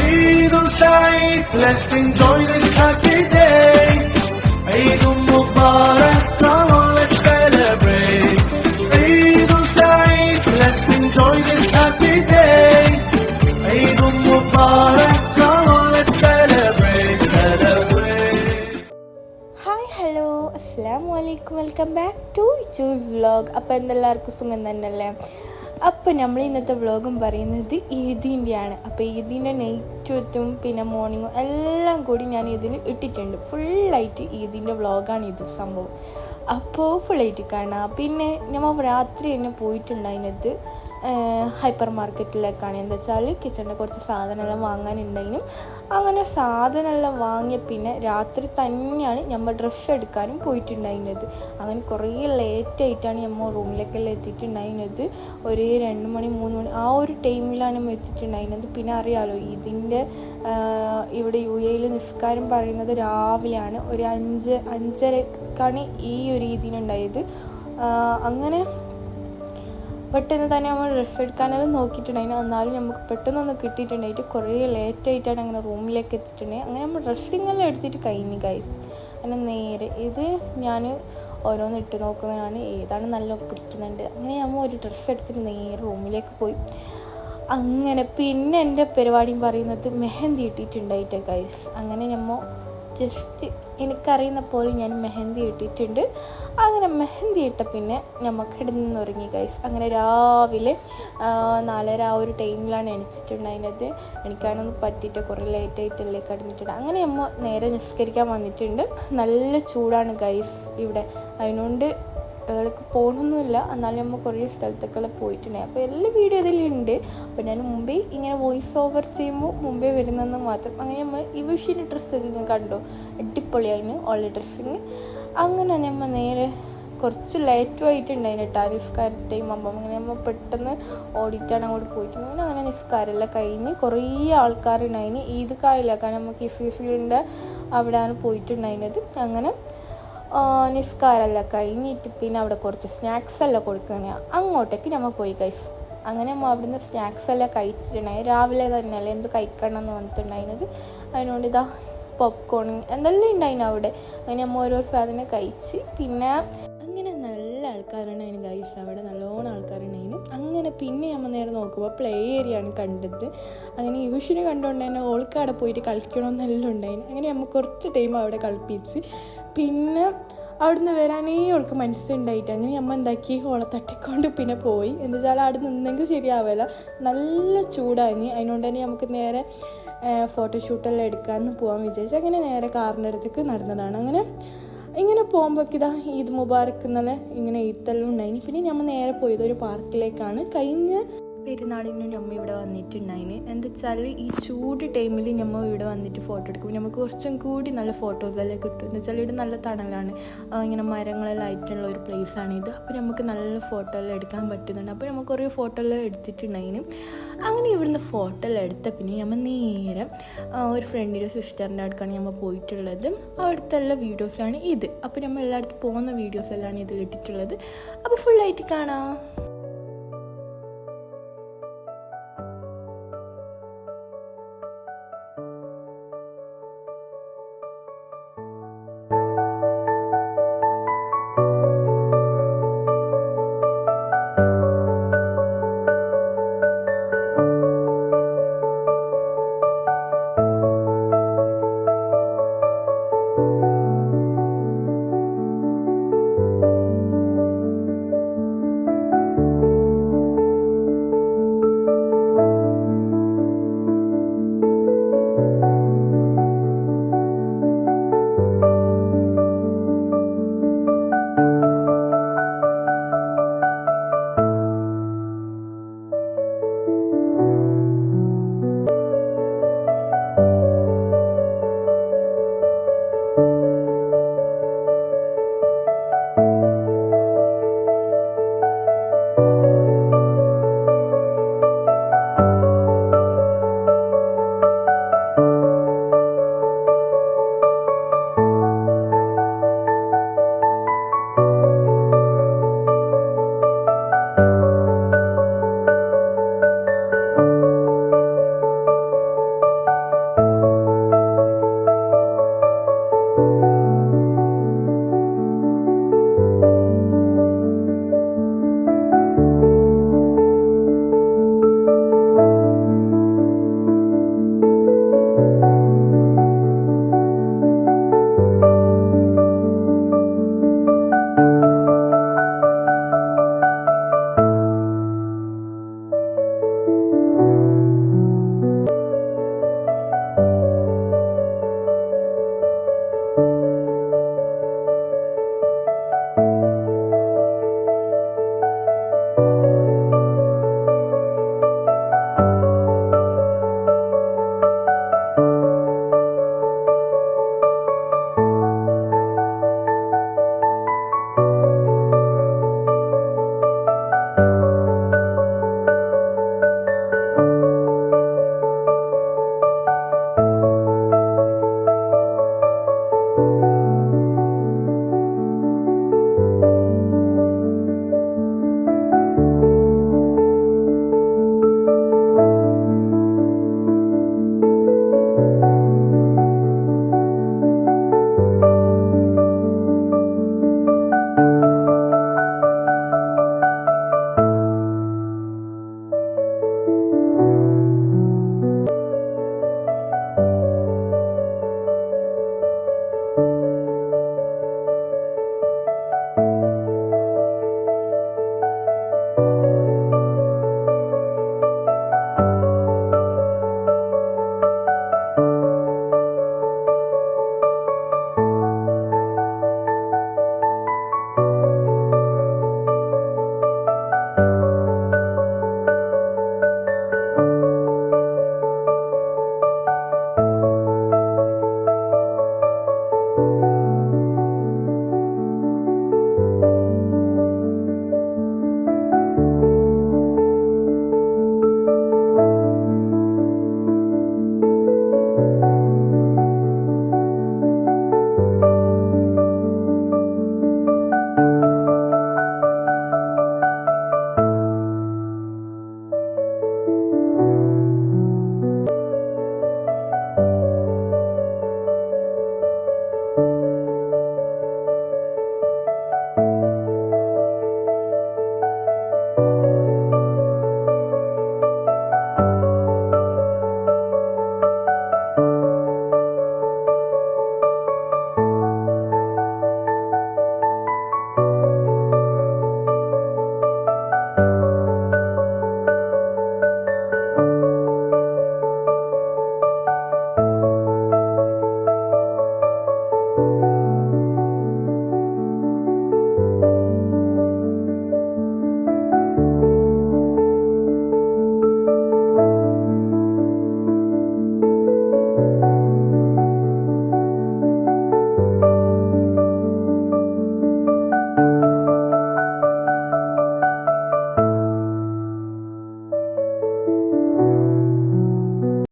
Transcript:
Eid Saeed, let's enjoy this happy day. Eid Mubarak, come on, let's celebrate. Eid Saeed, let's enjoy this happy day. Eid Mubarak, come on, let's celebrate, celebrate. Hi hello അസ്സലാമു അലൈക്കും, welcome back to choose vlog. അപ്പോൾ എന്തെല്ലാവർക്കും സുഖം തന്നെയല്ലേ? അപ്പോൾ നമ്മൾ ഇന്നത്തെ വ്ളോഗും പറയുന്നത് ഈദിൻ്റെയാണ്. അപ്പോൾ ഈദിൻ്റെ നൈറ്റും പിന്നെ മോർണിംഗും എല്ലാം കൂടി ഞാൻ ഇതിൽ ഇട്ടിട്ടുണ്ട്. ഫുള്ളായിട്ട് ഈദിൻ്റെ വ്ളോഗാണ് ഇത് സംഭവം. അപ്പോൾ ഫുള്ളായിട്ട് കാണാം. പിന്നെ നമ്മൾ രാത്രി തന്നെ പോയിട്ടുണ്ടായിരുന്നത് ഹൈപ്പർ മാർക്കറ്റിലേക്കാണ്. എന്താ വെച്ചാൽ കിച്ചണിൻ്റെ കുറച്ച് സാധനമെല്ലാം വാങ്ങാനുണ്ടായിരുന്നു. അങ്ങനെ സാധനമെല്ലാം വാങ്ങിയ പിന്നെ രാത്രി തന്നെയാണ് നമ്മൾ ഡ്രസ്സ് എടുക്കാനും പോയിട്ടുണ്ടായിരുന്നത്. അങ്ങനെ കുറേ ലേറ്റായിട്ടാണ് നമ്മൾ റൂമിലേക്കെല്ലാം എത്തിയിട്ടുണ്ടായിരുന്നത്. ഒരു 2 മണി 3 മണി ആ ഒരു ടൈമിലാണ് നമ്മൾ എത്തിയിട്ടുണ്ടായിരുന്നത്. പിന്നെ അറിയാമല്ലോ ഇതിൻ്റെ ഇവിടെ UAE നിസ്കാരം പറയുന്നത് രാവിലെയാണ്. ഒരു 5:30ക്കാണ് ഈ ഒരു ഇതിനുണ്ടായത്. അങ്ങനെ പെട്ടെന്ന് തന്നെ നമ്മൾ ഡ്രസ്സ് എടുക്കാനത് നോക്കിയിട്ടുണ്ടായിരുന്നു. എന്നാലും നമുക്ക് പെട്ടെന്നൊന്ന് കിട്ടിയിട്ടുണ്ടായിട്ട് കുറേ ലേറ്റായിട്ടാണ് അങ്ങനെ റൂമിലേക്ക് എത്തിയിട്ടുണ്ടായി. അങ്ങനെ നമ്മൾ ഡ്രസ്സിങ്ങെല്ലാം എടുത്തിട്ട് കഴിഞ്ഞു ഗൈസ്. അങ്ങനെ നേരെ ഇത് ഞാൻ ഓരോന്ന് ഇട്ട് നോക്കുന്നതാണ് ഏതാണ് നല്ല പിടിക്കുന്നുണ്ട്. അങ്ങനെ നമ്മൾ ഒരു ഡ്രസ്സ് എടുത്തിട്ട് നേരെ റൂമിലേക്ക് പോയി. അങ്ങനെ പിന്നെ എൻ്റെ പരിപാടിയും പറയുന്നത് മെഹന്തി ഇട്ടിട്ടുണ്ടായിട്ട് ഗൈസ്. അങ്ങനെ നമ്മൾ ജസ്റ്റ് എനിക്കറിയുന്ന പോലെ ഞാൻ മെഹന്തി ഇട്ടിട്ടുണ്ട്. അങ്ങനെ മെഹന്തി ഇട്ട പിന്നെ നമ്മൾ കിടന്നുറങ്ങി ഗൈസ്. അങ്ങനെ രാവിലെ 4:30 ആ ഒരു ടൈമിലാണ് എണിച്ചിട്ടുണ്ടായിരുന്നത്. എനിക്കതിനൊന്നും പറ്റിയിട്ട് കുറേ ലേറ്റായിട്ടല്ലേ കിടന്നിട്ടുണ്ട്. അങ്ങനെ നമ്മൾ നേരെ നിസ്കരിക്കാൻ വന്നിട്ടുണ്ട്. നല്ല ചൂടാണ് ഗൈസ് ഇവിടെ. അതിനോണ്ട് എവിടേക്ക് പോകണമെന്നില്ല, എന്നാലും നമ്മൾ കുറേ സ്ഥലത്തൊക്കെ പോയിട്ടുണ്ടായി. അപ്പോൾ എല്ലാ വീഡിയോ ഇതിലുണ്ട്. അപ്പോൾ ഞാൻ മുമ്പേ ഇങ്ങനെ വോയിസ് ഓവർ ചെയ്യുമ്പോൾ മുമ്പേ വരുന്നതെന്ന് മാത്രം. അങ്ങനെ നമ്മൾ ഈ വിഷുവിൻ്റെ ഡ്രസ്സൊക്കെ ഞാൻ കണ്ടു, അടിപൊളിയായിരുന്നു ഓൾ ഡ്രസ്സിങ്. അങ്ങനെ നമ്മൾ നേരെ കുറച്ച് ലേറ്റും ആയിട്ടുണ്ടായിരുന്നു കേട്ടോ നിസ്കാര ടൈം ആകുമ്പം. അങ്ങനെ നമ്മൾ പെട്ടെന്ന് ഓടിയിട്ടാണ് അങ്ങോട്ട് പോയിട്ടുണ്ടെങ്കിൽ അങ്ങനെ നിസ്കാരമെല്ലാം കഴിഞ്ഞ് കുറേ ആൾക്കാരുണ്ടായിരുന്നു. ഈദ് കായിലാക്കാൻ നമുക്ക് ഇസ്ലിൻ്റെ അവിടെയാണ് പോയിട്ടുണ്ടായിരുന്നത്. അങ്ങനെ നിസ്കാരമെല്ലാം കഴിഞ്ഞിട്ട് പിന്നെ അവിടെ കുറച്ച് സ്നാക്സ് എല്ലാം കൊടുക്കണേ അങ്ങോട്ടേക്ക് നമ്മൾ പോയി ഗൈസ്. അങ്ങനെ നമ്മൾ അവിടുന്ന് സ്നാക്സ് എല്ലാം കഴിച്ചിട്ടുണ്ടായി. രാവിലെ തന്നെയല്ലേ എന്ത് കഴിക്കണം എന്ന് വന്നിട്ടുണ്ടായിരുന്നത്. അതിനോണ്ട് ഇതാ പോപ്കോൺ എന്തെല്ലാം ഉണ്ടായിരുന്നു അവിടെ. അങ്ങനെ നമ്മൾ ഓരോ സാധനം കഴിച്ച് പിന്നെ അങ്ങനെ നല്ല ആൾക്കാരുണ്ടായിരുന്നു ഗൈസ്. അവിടെ നല്ലോണം ആൾക്കാരുണ്ടായിരുന്നു. അങ്ങനെ പിന്നെ നമ്മൾ നേരെ നോക്കുമ്പോൾ പ്ലേ ഏരിയ ആണ് കണ്ടത്. അങ്ങനെ യുവിഷിനെ കണ്ടുകൊണ്ട് തന്നെ ഓൾക്ക് അവിടെ പോയിട്ട് കളിക്കണമെന്നെല്ലാം ഉണ്ടായിരുന്നു. അങ്ങനെ നമ്മൾ കുറച്ച് ടൈം അവിടെ കളിപ്പിച്ച് പിന്നെ അവിടുന്ന് വരാനേ ഓൾക്ക് മനസ്സുണ്ടായിട്ട് അങ്ങനെ നമ്മൾ എന്താക്കി ഓളെ തട്ടിക്കൊണ്ട് പിന്നെ പോയി. എന്താ വെച്ചാൽ അവിടെ നിന്നെങ്കിൽ ശരിയാവില്ല, നല്ല ചൂടായി. അതിനോണ്ട് തന്നെ നമുക്ക് നേരെ ഫോട്ടോഷൂട്ടെല്ലാം എടുക്കാമെന്ന് പോകാൻ വിചാരിച്ചു. അങ്ങനെ നേരെ കാറിൻ്റെ അടുത്തേക്ക് നടന്നതാണ്. അങ്ങനെ ഇങ്ങനെ പോകുമ്പോഴേക്ക് ഇതാ ഈദ് മുബാറക്ക് എന്നല്ല ഇങ്ങനെ ഈത്തെല്ലാം ഉണ്ടായിന്. പിന്നെ നമ്മൾ നേരെ പോയത് ഒരു പാർക്കിലേക്കാണ്. കഴിഞ്ഞ പെരുന്നാളിനും നമ്മൾ ഇവിടെ വന്നിട്ടുണ്ടായിന്. എന്താ വെച്ചാൽ ഈ ചൂട് ടൈമിൽ നമ്മൾ ഇവിടെ വന്നിട്ട് ഫോട്ടോ എടുക്കും. നമുക്ക് കുറച്ചും കൂടി നല്ല ഫോട്ടോസെല്ലാം കിട്ടും. എന്താ വെച്ചാൽ ഇവിടെ നല്ല തണലാണ്, ഇങ്ങനെ മരങ്ങളെല്ലാം ആയിട്ടുള്ള ഒരു പ്ലേസാണിത്. അപ്പോൾ നമുക്ക് നല്ല ഫോട്ടോ എല്ലാം എടുക്കാൻ പറ്റുന്നുണ്ട്. അപ്പോൾ നമുക്ക് കുറേ ഫോട്ടോ എല്ലാം എടുത്തിട്ടുണ്ടായിന്. അങ്ങനെ ഇവിടുന്ന് ഫോട്ടോ എല്ലാം എടുത്ത പിന്നെ നമ്മൾ നേരെ ഒരു ഫ്രണ്ടിൻ്റെ സിസ്റ്ററിൻ്റെ അടുക്കാണ് നമ്മൾ പോയിട്ടുള്ളത്. അവിടുത്തെ എല്ലാ വീഡിയോസാണ് ഇത്. അപ്പോൾ നമ്മൾ എല്ലായിടത്തും പോകുന്ന വീഡിയോസ് എല്ലാം ഇതിലിട്ടിട്ടുള്ളത്. അപ്പോൾ ഫുള്ളായിട്ട് കാണാം.